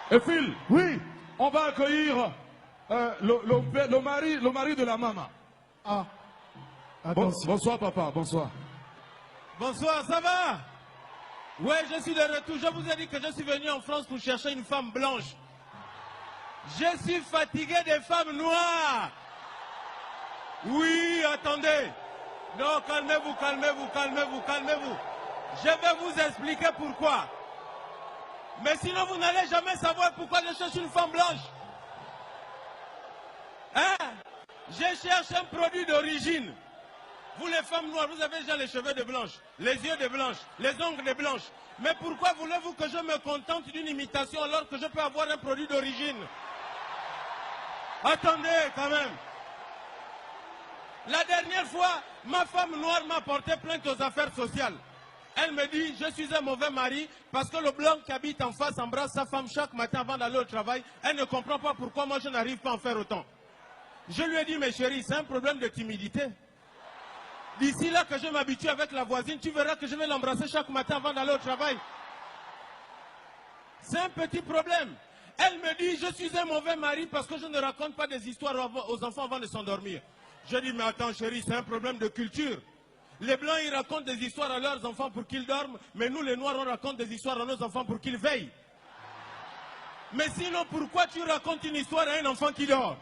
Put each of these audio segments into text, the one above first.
Et Phil, Oui. on va accueillir le mari de la maman. Ah. Attention. Bonsoir papa, bonsoir. Bonsoir, ça va? Ouais, je suis de retour. Je vous ai dit que je suis venu en France pour chercher une femme blanche. Je suis fatigué des femmes noires. Oui, attendez. Non, calmez-vous, calmez-vous, calmez-vous, calmez-vous. Je vais vous expliquer pourquoi. Mais sinon, vous n'allez jamais savoir pourquoi je cherche une femme blanche. Hein? Je cherche un produit d'origine. Vous les femmes noires, vous avez déjà les cheveux de blanche, les yeux de blanche, les ongles de blanche. Mais pourquoi voulez-vous que je me contente d'une imitation alors que je peux avoir un produit d'origine? Attendez quand même. La dernière fois, ma femme noire m'a porté plainte aux affaires sociales. Elle me dit, je suis un mauvais mari parce que le blanc qui habite en face embrasse sa femme chaque matin avant d'aller au travail. Elle ne comprend pas pourquoi moi je n'arrive pas à en faire autant. Je lui ai dit, mes chéris, c'est un problème de timidité. D'ici là que je m'habitue avec la voisine, tu verras que je vais l'embrasser chaque matin avant d'aller au travail. C'est un petit problème. Elle me dit, je suis un mauvais mari parce que je ne raconte pas des histoires aux enfants avant de s'endormir. Je dis, mais attends chérie, c'est un problème de culture. Les blancs, ils racontent des histoires à leurs enfants pour qu'ils dorment, mais nous, les noirs, on raconte des histoires à nos enfants pour qu'ils veillent. Mais sinon, pourquoi tu racontes une histoire à un enfant qui dort?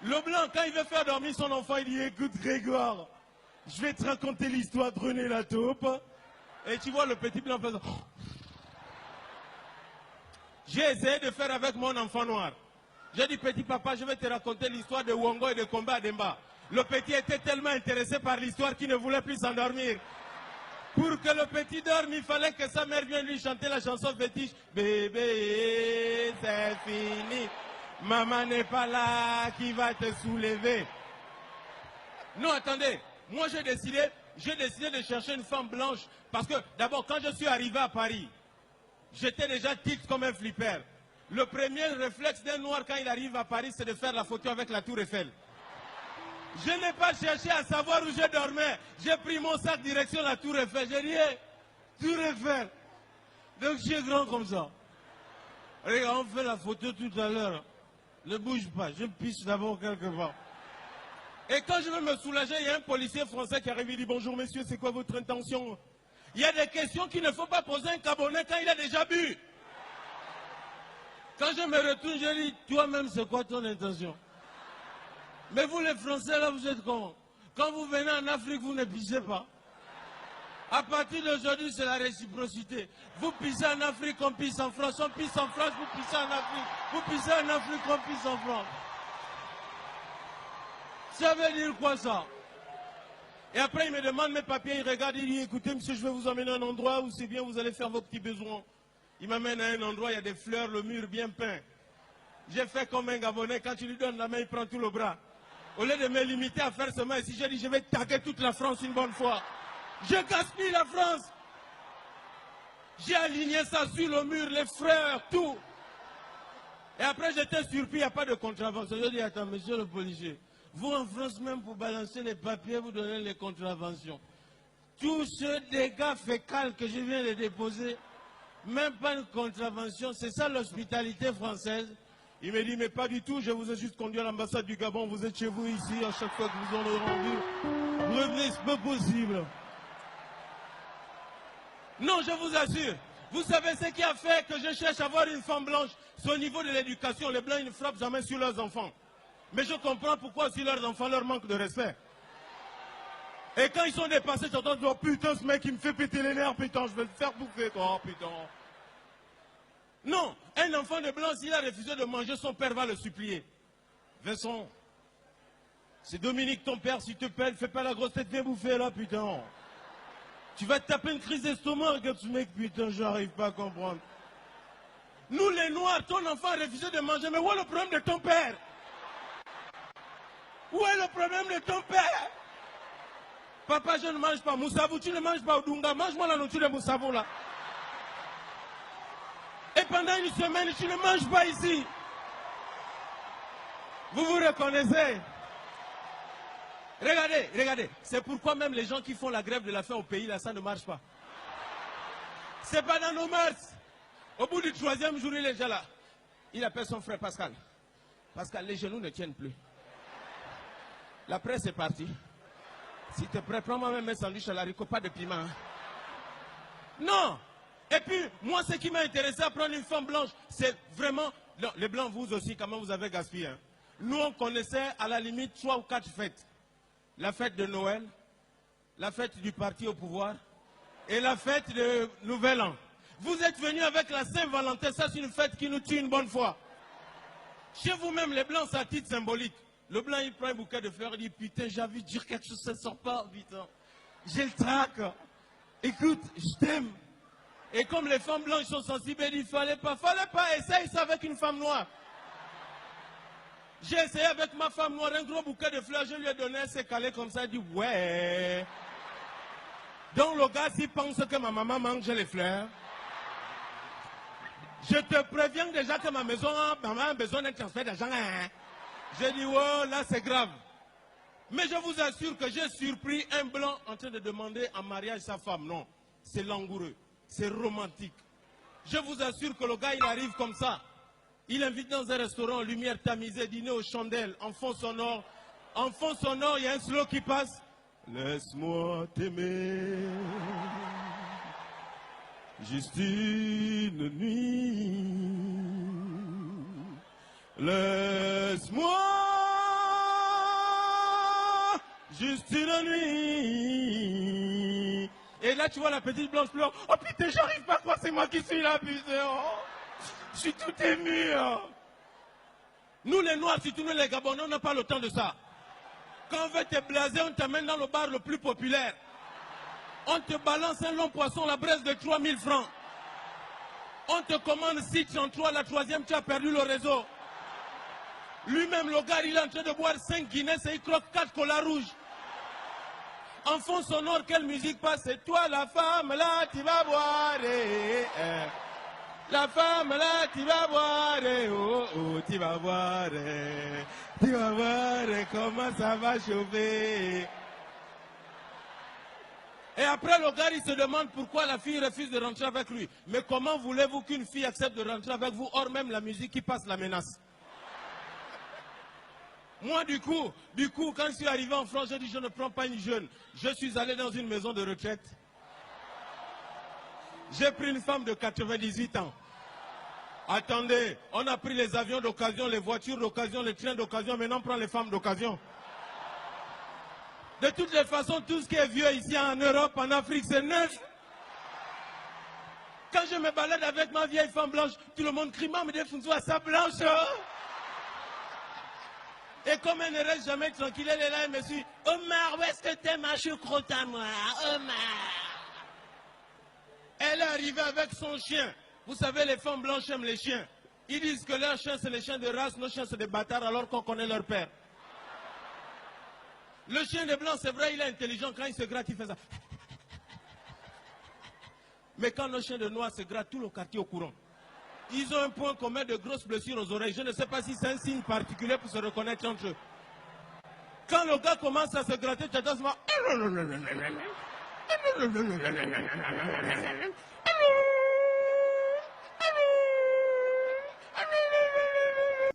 Le blanc, quand il veut faire dormir son enfant, il dit, écoute Grégoire, je vais te raconter l'histoire de René la taupe. Et tu vois le petit blanc faisant... J'ai essayé de faire avec mon enfant noir. J'ai dit, petit papa, je vais te raconter l'histoire de Wongo et de Komba Demba. Le petit était tellement intéressé par l'histoire qu'il ne voulait plus s'endormir. Pour que le petit dorme, il fallait que sa mère vienne lui chanter la chanson fétiche. Bébé, c'est fini. Maman n'est pas là, qui va te soulever? Non, attendez. Moi, j'ai décidé de chercher une femme blanche. Parce que, d'abord, quand je suis arrivé à Paris, j'étais déjà titre comme un flipper. Le premier réflexe d'un noir quand il arrive à Paris, c'est de faire la photo avec la Tour Eiffel. Je n'ai pas cherché à savoir où je dormais. J'ai pris mon sac direction la Tour Eiffel. J'ai dit, hey, Tour Eiffel. Donc, je suis grand comme ça. Regarde, on fait la photo tout à l'heure. Ne bouge pas, je pisse d'abord quelque part. Et quand je veux me soulager, il y a un policier français qui arrive et dit, bonjour messieurs, c'est quoi votre intention? Il y a des questions qu'il ne faut pas poser à un Gabonais quand il a déjà bu. Quand je me retourne, je dis, toi-même, c'est quoi ton intention? Mais vous les Français, là, vous êtes comment? Quand vous venez en Afrique, vous ne pissez pas. À partir d'aujourd'hui, c'est la réciprocité. Vous pissez en Afrique, on pisse en France. On pisse en France, vous pissez en Afrique. Vous pissez en Afrique, on pisse en France. Ça veut dire quoi ça? Et après, il me demande mes papiers, il regarde, il dit, écoutez, monsieur, je vais vous emmener à un endroit où c'est bien, vous allez faire vos petits besoins. Il m'amène à un endroit, il y a des fleurs, le mur bien peint. J'ai fait comme un Gabonais, quand tu lui donnes la main, il prend tout le bras. Au lieu de me limiter à faire seulement ici, j'ai dit, je vais taguer toute la France une bonne fois. Je gaspille la France. J'ai aligné ça sur le mur, les fleurs, tout. Et après, j'étais surpris, il n'y a pas de contravention. Je dis, attends, monsieur le policier, vous en France, même pour balancer les papiers, vous donnez les contraventions. Tout ce dégât fécal que je viens de déposer, même pas une contravention, c'est ça l'hospitalité française. Il me dit, mais pas du tout, je vous ai juste conduit à l'ambassade du Gabon, vous êtes chez vous ici, à chaque fois que vous en avez rendu. Vous revenez, c'est pas possible. Non, je vous assure. Vous savez ce qui a fait que je cherche à avoir une femme blanche? C'est au niveau de l'éducation. Les blancs, ils ne frappent jamais sur leurs enfants. Mais je comprends pourquoi aussi leurs enfants leur manquent de respect. Et quand ils sont dépassés, j'entends, oh putain, ce mec, il me fait péter les nerfs, putain, je vais le faire bouffer, toi, oh, putain. Non, un enfant de blanc, s'il a refusé de manger, son père va le supplier. Vincent, c'est Dominique, ton père, s'il te plaît, fais pas la grosse tête, viens bouffer là, putain. Tu vas te taper une crise d'estomac, regarde ce mec, putain, j'arrive pas à comprendre. Nous les noirs, ton enfant a refusé de manger, mais où est le problème de ton père? Où est le problème de ton père? Papa, je ne mange pas. Moussavou, tu ne manges pas Odunga, mange-moi la nourriture de Moussavou là. Et pendant une semaine, tu ne manges pas ici. Vous vous reconnaissez? Regardez, regardez. C'est pourquoi même les gens qui font la grève de la faim au pays, là, ça ne marche pas. C'est pas dans nos mœurs. Au bout du 3e jour, il est déjà là. Il appelle son frère Pascal. Pascal, les genoux ne tiennent plus. La presse est partie. Si tu es prêt, prends-moi même un sandwich à l'haricot, pas de piment. Hein. Non. Et puis, moi, ce qui m'a intéressé à prendre une femme blanche, c'est vraiment... Non, les blancs, vous aussi, comment vous avez gaspillé. Hein. Nous, on connaissait à la limite 3 ou 4 fêtes. La fête de Noël, la fête du parti au pouvoir et la fête de Nouvel An. Vous êtes venus avec la Saint-Valentin, ça c'est une fête qui nous tue une bonne fois. Chez vous-même, les blancs, c'est à titre symbolique. Le blanc, il prend un bouquet de fleurs, il dit, putain, j'ai envie de dire quelque chose, ça ne sort pas, putain. J'ai le trac. Écoute, je t'aime. Et comme les femmes blanches sont sensibles, il dit, fallait pas, essaye ça avec une femme noire. J'ai essayé avec ma femme noire, un gros bouquet de fleurs, je lui ai donné un calé comme ça, il dit, ouais. Donc le gars, s'il pense que ma maman mange les fleurs, je te préviens déjà que ma maman a besoin d'un transfert d'argent. Hein. J'ai dit, oh, là c'est grave. Mais je vous assure que j'ai surpris un blanc en train de demander en mariage sa femme. Non, c'est langoureux, c'est romantique. Je vous assure que le gars, il arrive comme ça. Il invite dans un restaurant, lumière tamisée, dîner aux chandelles, en fond sonore. En fond sonore, il y a un slow qui passe. Laisse-moi t'aimer, juste une nuit. Laisse-moi, juste une nuit. Et là, tu vois la petite blanche pleure. Oh putain, j'arrive pas à croire, c'est moi qui suis là, putain. Oh. Je suis tout ému. Hein. Nous les Noirs, surtout nous les Gabonais, on n'a pas le temps de ça. Quand on veut te blaser, on t'amène dans le bar le plus populaire. On te balance un long poisson, la braise de 3000 francs. On te commande 633, la 3e, tu as perdu le réseau. Lui-même, le gars, il est en train de boire 5 Guinness et il croque 4 colas rouges. En fond sonore, quelle musique passe? C'est toi la femme, là, tu vas boire. La femme là, tu vas voir, oh, oh, tu vas voir comment ça va chauffer. Et après, le gars, il se demande pourquoi la fille refuse de rentrer avec lui. Mais comment voulez-vous qu'une fille accepte de rentrer avec vous, hors même la musique qui passe la menace? Moi, du coup, quand je suis arrivé en France, j'ai dit, je ne prends pas une jeune. Je suis allé dans une maison de retraite. J'ai pris une femme de 98 ans. Attendez, on a pris les avions d'occasion, les voitures d'occasion, les trains d'occasion, maintenant on prend les femmes d'occasion. De toutes les façons, tout ce qui est vieux ici en Europe, en Afrique, c'est neuf. Quand je me balade avec ma vieille femme blanche, tout le monde crie, maman, mais à sa blanche. Et comme elle ne reste jamais tranquille, elle est là, elle me suit. Omar, où est-ce que t'es ma choucroute à moi, Omar? Elle est arrivée avec son chien. Vous savez, les femmes blanches aiment les chiens. Ils disent que leurs chiens, c'est les chiens de race, nos chiens, c'est des bâtards, alors qu'on connaît leur père. Le chien des blancs, c'est vrai, il est intelligent. Quand il se gratte, il fait ça. Mais quand nos chiens de noirs se grattent, tout le quartier au courant. Ils ont un point commun de grosses blessures aux oreilles. Je ne sais pas si c'est un signe particulier pour se reconnaître entre eux. Quand le gars commence à se gratter, tu entends ce